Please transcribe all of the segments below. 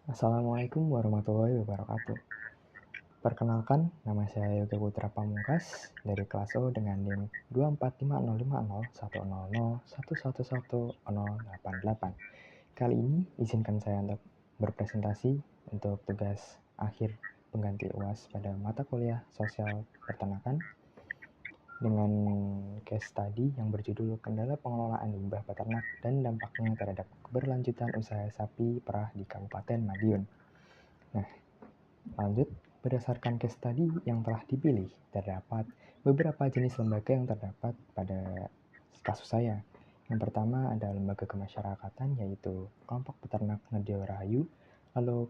Assalamualaikum warahmatullahi wabarakatuh. Perkenalkan, nama saya Yoga Putra Pamungkas dari kelas O dengan NIM 2450501111188. Kali ini izinkan saya untuk berpresentasi untuk tugas akhir pengganti UAS pada mata kuliah Sosial Peternakan dengan case study yang berjudul Kendala Pengelolaan Limbah Peternak dan Dampaknya Terhadap Keberlanjutan Usaha Sapi Perah di Kabupaten Madiun. Nah, lanjut, berdasarkan case study yang telah dipilih, terdapat beberapa jenis lembaga yang terdapat pada kasus saya. Yang pertama ada lembaga kemasyarakatan, yaitu kelompok peternak Ngedio Rahayu, lalu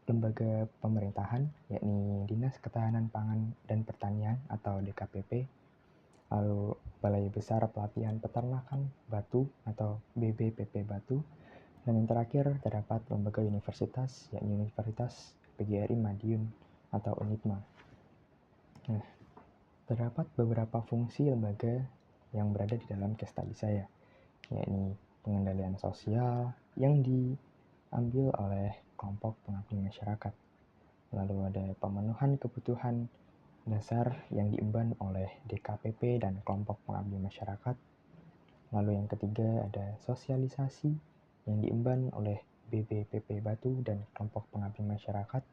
lembaga pemerintahan, yakni Dinas Ketahanan Pangan dan Pertanian atau DKPP, lalu Balai Besar Pelatihan Peternakan Batu atau BBPP Batu, dan yang terakhir terdapat lembaga universitas, yakni Universitas PGRI Madiun atau UNITMA. Nah, terdapat beberapa fungsi lembaga yang berada di dalam case study saya, yakni pengendalian sosial yang diambil oleh kelompok pengabdi masyarakat. Lalu ada pemenuhan kebutuhan dasar yang diemban oleh DKPP dan kelompok pengabdi masyarakat. Lalu yang ketiga ada sosialisasi yang diemban oleh BBPP Batu dan kelompok pengabdi masyarakat.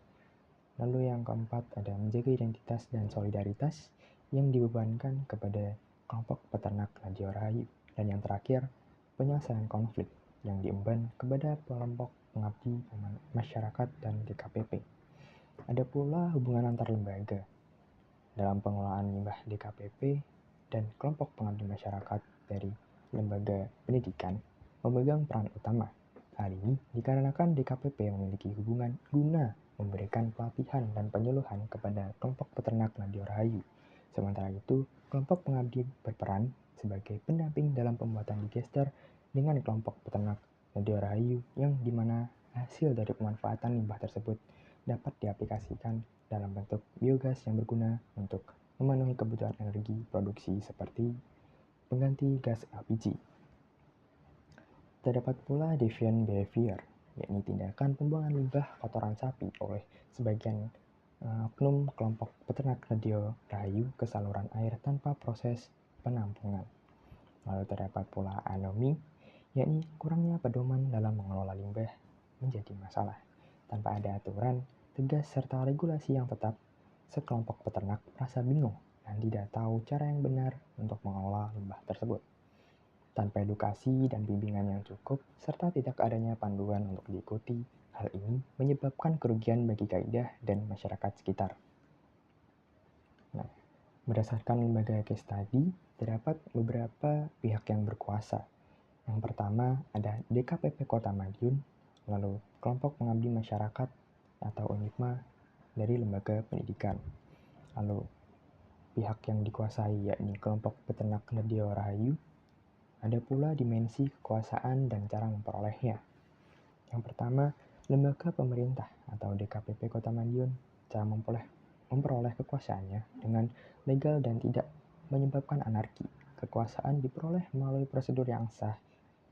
Lalu yang keempat ada menjaga identitas dan solidaritas yang dibebankan kepada kelompok peternak Ngedio Rahayu. Dan yang terakhir, penyelesaian konflik yang diemban kepada kelompok pengabdi masyarakat dan DKPP. Ada pula hubungan antar lembaga dalam pengelolaan limbah DKPP dan kelompok pengabdi masyarakat dari lembaga pendidikan memegang peran utama. Hal ini dikarenakan DKPP memiliki hubungan guna memberikan pelatihan dan penyuluhan kepada kelompok peternak Ngedio Rahayu. Sementara itu, kelompok pengabdi berperan sebagai pendamping dalam pembuatan digester dengan kelompok peternak Ngedio Rahayu yang dimana hasil dari pemanfaatan limbah tersebut dapat diaplikasikan dalam bentuk biogas yang berguna untuk memenuhi kebutuhan energi produksi seperti pengganti gas LPG. Terdapat pula deviant behavior, yakni tindakan pembuangan limbah kotoran sapi oleh sebagian oknum kelompok peternak Ngedio Rahayu ke saluran air tanpa proses penampungan. Lalu terdapat pula anomi, yakni kurangnya pedoman dalam mengelola limbah menjadi masalah. Tanpa ada aturan tegas serta regulasi yang tetap, sekelompok peternak merasa bingung dan tidak tahu cara yang benar untuk mengelola limbah tersebut. Tanpa edukasi dan bimbingan yang cukup, serta tidak adanya panduan untuk diikuti, hal ini menyebabkan kerugian bagi kaidah dan masyarakat sekitar. Nah, berdasarkan lembaga case study, terdapat beberapa pihak yang berkuasa. Yang pertama ada DKPP Kota Madiun, lalu kelompok pengabdi masyarakat atau UNITMA dari lembaga pendidikan. Lalu pihak yang dikuasai yakni kelompok peternak Ngedio Rahayu. Ada pula dimensi kekuasaan dan cara memperolehnya. Yang pertama, lembaga pemerintah atau DKPP Kota Madiun cara memperoleh kekuasaannya dengan legal dan tidak menyebabkan anarki. Kekuasaan diperoleh melalui prosedur yang sah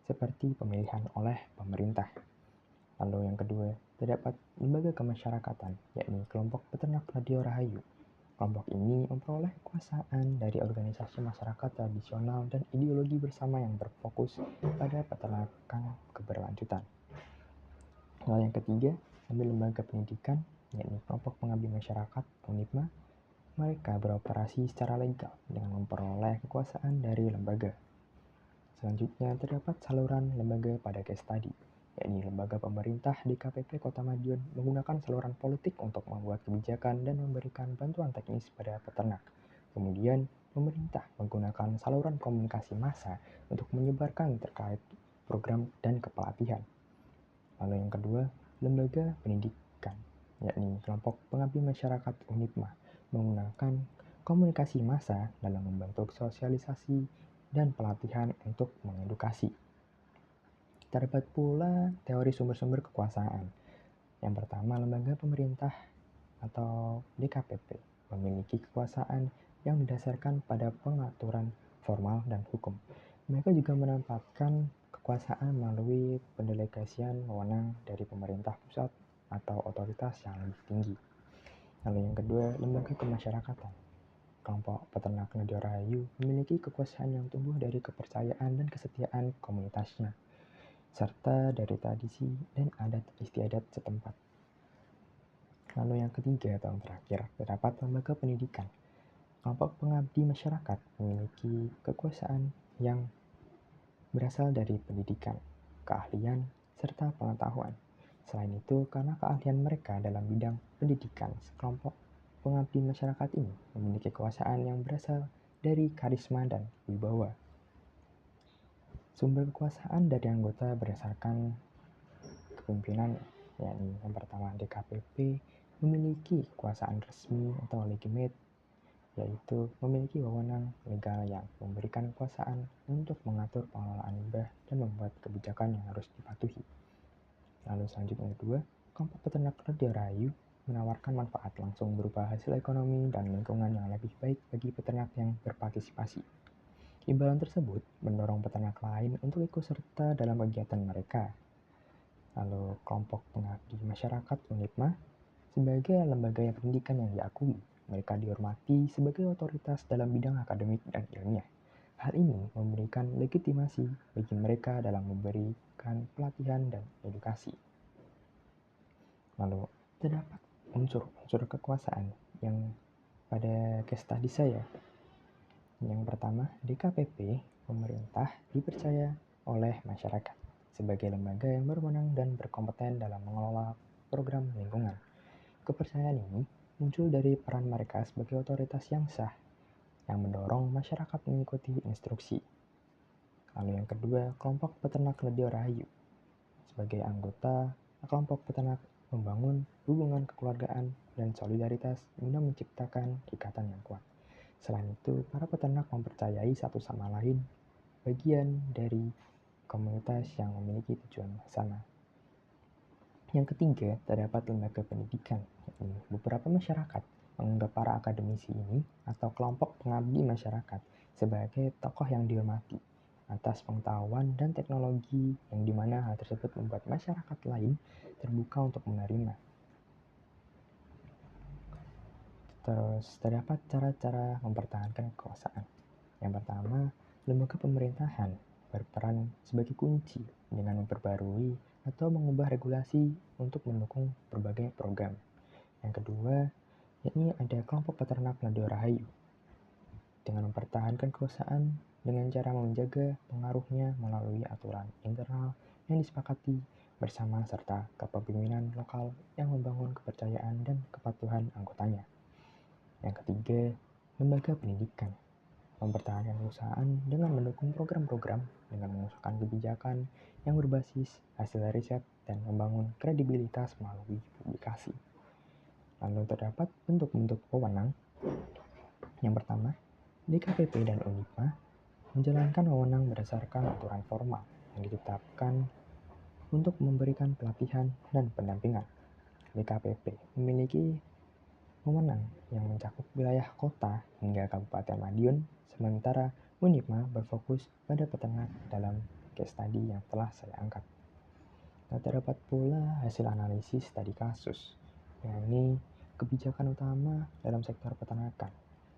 seperti pemilihan oleh pemerintah. Lalu yang kedua, terdapat lembaga kemasyarakatan, yakni kelompok peternak Ngedio Rahayu. Kelompok ini memperoleh kekuasaan dari organisasi masyarakat tradisional dan ideologi bersama yang berfokus pada peternakan keberlanjutan. Lalu yang ketiga, ada lembaga pendidikan, yakni kelompok pengabdi masyarakat UNITMA. Mereka beroperasi secara legal dengan memperoleh kekuasaan dari lembaga. Selanjutnya terdapat saluran lembaga pada case study, yakni lembaga pemerintah DKPP Kota Madiun menggunakan saluran politik untuk membuat kebijakan dan memberikan bantuan teknis pada peternak. Kemudian, pemerintah menggunakan saluran komunikasi massa untuk menyebarkan terkait program dan kepelatihan. Lalu yang kedua, lembaga pendidikan, yakni kelompok pengabdi masyarakat UNITMA, menggunakan komunikasi massa dalam membentuk sosialisasi dan pelatihan untuk mengedukasi. Terdapat pula teori sumber-sumber kekuasaan. Yang pertama, lembaga pemerintah atau DKPP memiliki kekuasaan yang didasarkan pada pengaturan formal dan hukum. Mereka juga menempatkan kekuasaan melalui pendelegasian wewenang dari pemerintah pusat atau otoritas yang lebih tinggi. Lalu yang kedua, lembaga kemasyarakatan. Kelompok peternak Nadia Rahayu memiliki kekuasaan yang tumbuh dari kepercayaan dan kesetiaan komunitasnya, serta dari tradisi dan adat istiadat setempat. Lalu yang ketiga atau yang terakhir, terdapat lembaga pendidikan. Kelompok pengabdi masyarakat memiliki kekuasaan yang berasal dari pendidikan, keahlian, serta pengetahuan. Selain itu, karena keahlian mereka dalam bidang pendidikan, kelompok pengabdi masyarakat ini memiliki kekuasaan yang berasal dari karisma dan wibawa. Sumber kekuasaan dari anggota berdasarkan kepemimpinan, yakni yang pertama DKPP memiliki kekuasaan resmi atau legitimate, yaitu memiliki wewenang legal yang memberikan kekuasaan untuk mengatur pengelolaan limbah dan membuat kebijakan yang harus dipatuhi. Lalu selanjutnya kedua, kelompok peternak Nadia Rahayu menawarkan manfaat langsung berupa hasil ekonomi dan lingkungan yang lebih baik bagi peternak yang berpartisipasi. Imbalan tersebut mendorong peternak lain untuk ikut serta dalam kegiatan mereka. Lalu kelompok pengabdi masyarakat UNIPMA sebagai lembaga pendidikan yang diakui, mereka dihormati sebagai otoritas dalam bidang akademik dan ilmiah. Hal ini memberikan legitimasi bagi mereka dalam memberikan pelatihan dan edukasi. Lalu terdapat unsur kekuasaan yang pada case study saya. Yang pertama, DKPP, pemerintah dipercaya oleh masyarakat sebagai lembaga yang berwenang dan berkompeten dalam mengelola program lingkungan. Kepercayaan ini muncul dari peran mereka sebagai otoritas yang sah, yang mendorong masyarakat mengikuti instruksi. Lalu yang kedua, kelompok peternak Nadia Rahayu. Sebagai anggota kelompok peternak membangun hubungan kekeluargaan dan solidaritas guna menciptakan ikatan yang kuat. Selain itu, para peternak mempercayai satu sama lain bagian dari komunitas yang memiliki tujuan sama. Yang ketiga, terdapat lembaga pendidikan. Beberapa masyarakat menganggap para akademisi ini atau kelompok pengabdi masyarakat sebagai tokoh yang dihormati atas pengetahuan dan teknologi yang dimana hal tersebut membuat masyarakat lain terbuka untuk menerima. Terus terdapat cara-cara mempertahankan kekuasaan. Yang pertama, lembaga pemerintahan berperan sebagai kunci dengan memperbarui atau mengubah regulasi untuk mendukung berbagai program. Yang kedua, yakni ada kelompok peternak Nadia Rahayu dengan mempertahankan kekuasaan dengan cara menjaga pengaruhnya melalui aturan internal yang disepakati bersama serta kepemimpinan lokal yang membangun kepercayaan dan kepatuhan anggotanya. Yang ketiga, lembaga pendidikan mempertahankan perusahaan dengan mendukung program-program dengan mengusulkan kebijakan yang berbasis hasil riset dan membangun kredibilitas melalui publikasi. Lalu terdapat bentuk-bentuk wewenang. Yang pertama, DKPP dan UNIPMA menjalankan wewenang berdasarkan aturan formal yang ditetapkan untuk memberikan pelatihan dan pendampingan. DKPP memiliki wewenang yang mencakup wilayah kota hingga Kabupaten Madiun, sementara UNIPMA berfokus pada peternak dalam case study yang telah saya angkat. Nah, terdapat pula hasil analisis studi kasus, yakni kebijakan utama dalam sektor peternakan.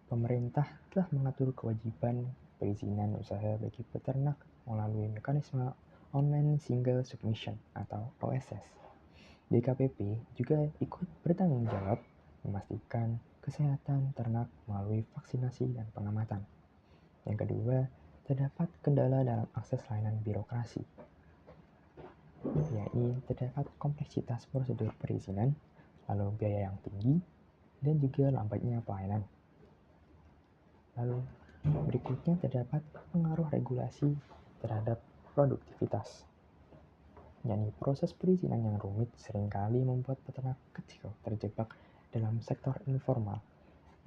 Pemerintah telah mengatur kewajiban perizinan usaha bagi peternak melalui mekanisme Online Single Submission atau OSS. DKPP juga ikut bertanggung jawab memastikan kesehatan ternak melalui vaksinasi dan pengamatan. Yang kedua, terdapat kendala dalam akses layanan birokrasi, yakni terdapat kompleksitas prosedur perizinan, lalu biaya yang tinggi, dan juga lambatnya pelayanan. Lalu berikutnya terdapat pengaruh regulasi terhadap produktivitas, yakni proses perizinan yang rumit seringkali membuat peternak kecil terjebak dalam sektor informal.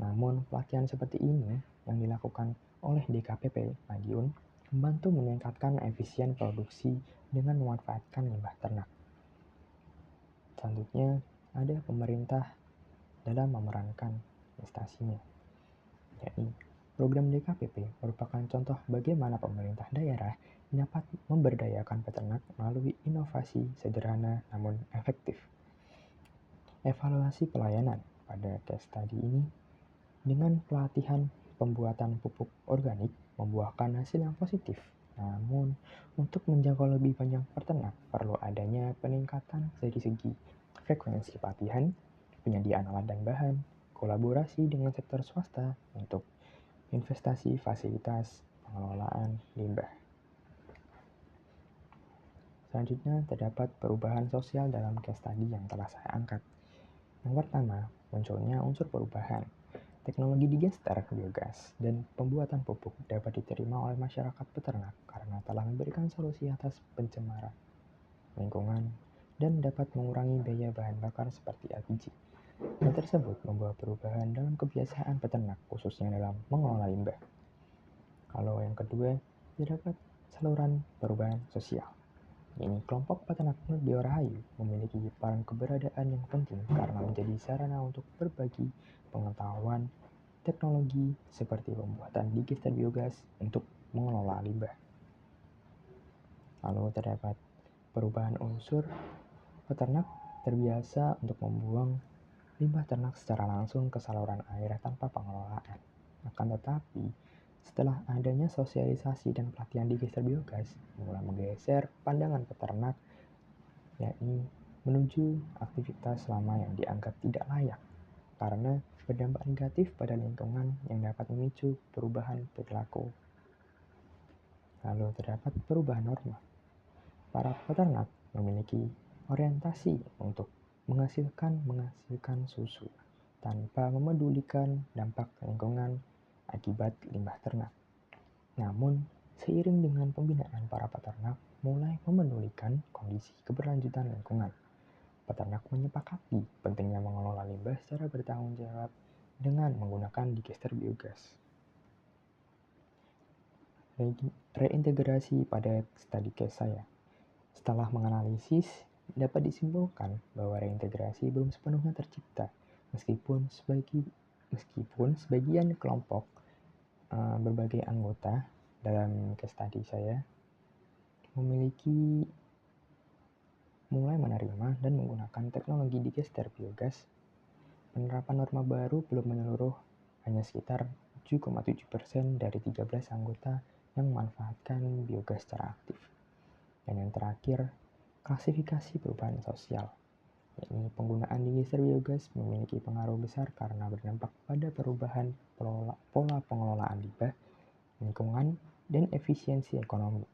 Namun pelatihan seperti ini yang dilakukan oleh DKPP Madiun membantu meningkatkan efisien produksi dengan memanfaatkan limbah ternak. Selanjutnya ada pemerintah dalam memerankan investasinya, yakni program DKPP merupakan contoh bagaimana pemerintah daerah dapat memberdayakan peternak melalui inovasi sederhana namun efektif. Evaluasi pelayanan pada case study ini dengan pelatihan pembuatan pupuk organik membuahkan hasil yang positif. Namun, untuk menjangkau lebih banyak peternak, perlu adanya peningkatan dari segi frekuensi pelatihan, penyediaan alat dan bahan, kolaborasi dengan sektor swasta untuk investasi fasilitas pengelolaan limbah. Selanjutnya, terdapat perubahan sosial dalam case study yang telah saya angkat. Yang pertama, munculnya unsur perubahan. Teknologi digester biogas dan pembuatan pupuk dapat diterima oleh masyarakat peternak karena telah memberikan solusi atas pencemaran lingkungan dan dapat mengurangi biaya bahan bakar seperti LPG. Hal tersebut membawa perubahan dalam kebiasaan peternak, khususnya dalam mengelola limbah. Kalau yang kedua, terdapat saluran perubahan sosial. Ini kelompok peternak Ngedio Rahayu memiliki peran keberadaan yang penting karena menjadi sarana untuk berbagi pengetahuan teknologi seperti pembuatan digester biogas untuk mengelola limbah. Lalu terdapat perubahan unsur peternak terbiasa untuk membuang limbah ternak secara langsung ke saluran air tanpa pengelolaan. Akan tetapi, setelah adanya sosialisasi dan pelatihan digester biogas, mulai menggeser pandangan peternak yakni menuju aktivitas lama yang dianggap tidak layak karena berdampak negatif pada lingkungan yang dapat memicu perubahan perilaku. Lalu terdapat perubahan norma. Para peternak memiliki orientasi untuk menghasilkan susu tanpa memedulikan dampak lingkungan akibat limbah ternak. Namun, seiring dengan pembinaan para peternak mulai memedulikan kondisi keberlanjutan lingkungan, peternak menyepakati pentingnya mengelola limbah secara bertanggung jawab dengan menggunakan digester biogas. Reintegrasi pada studi case saya. Setelah menganalisis, dapat disimpulkan bahwa reintegrasi belum sepenuhnya tercipta, meskipun sebagian kelompok berbagai anggota dalam case study saya mulai menerima dan menggunakan teknologi digester biogas. Penerapan norma baru belum menyeluruh, hanya sekitar 7,7% dari 13 anggota yang memanfaatkan biogas secara aktif. Dan yang terakhir, klasifikasi perubahan sosial. Yakni penggunaan digester biogas memiliki pengaruh besar karena berdampak pada perubahan pola pengelolaan limbah, lingkungan, dan efisiensi ekonomi.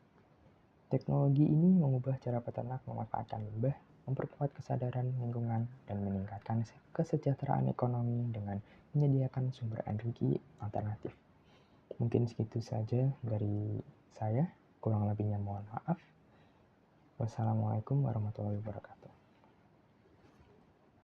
Teknologi ini mengubah cara peternak memanfaatkan limbah, memperkuat kesadaran lingkungan, dan meningkatkan kesejahteraan ekonomi dengan menyediakan sumber energi alternatif. Mungkin segitu saja dari saya, kurang lebihnya mohon maaf. Wassalamualaikum warahmatullahi wabarakatuh.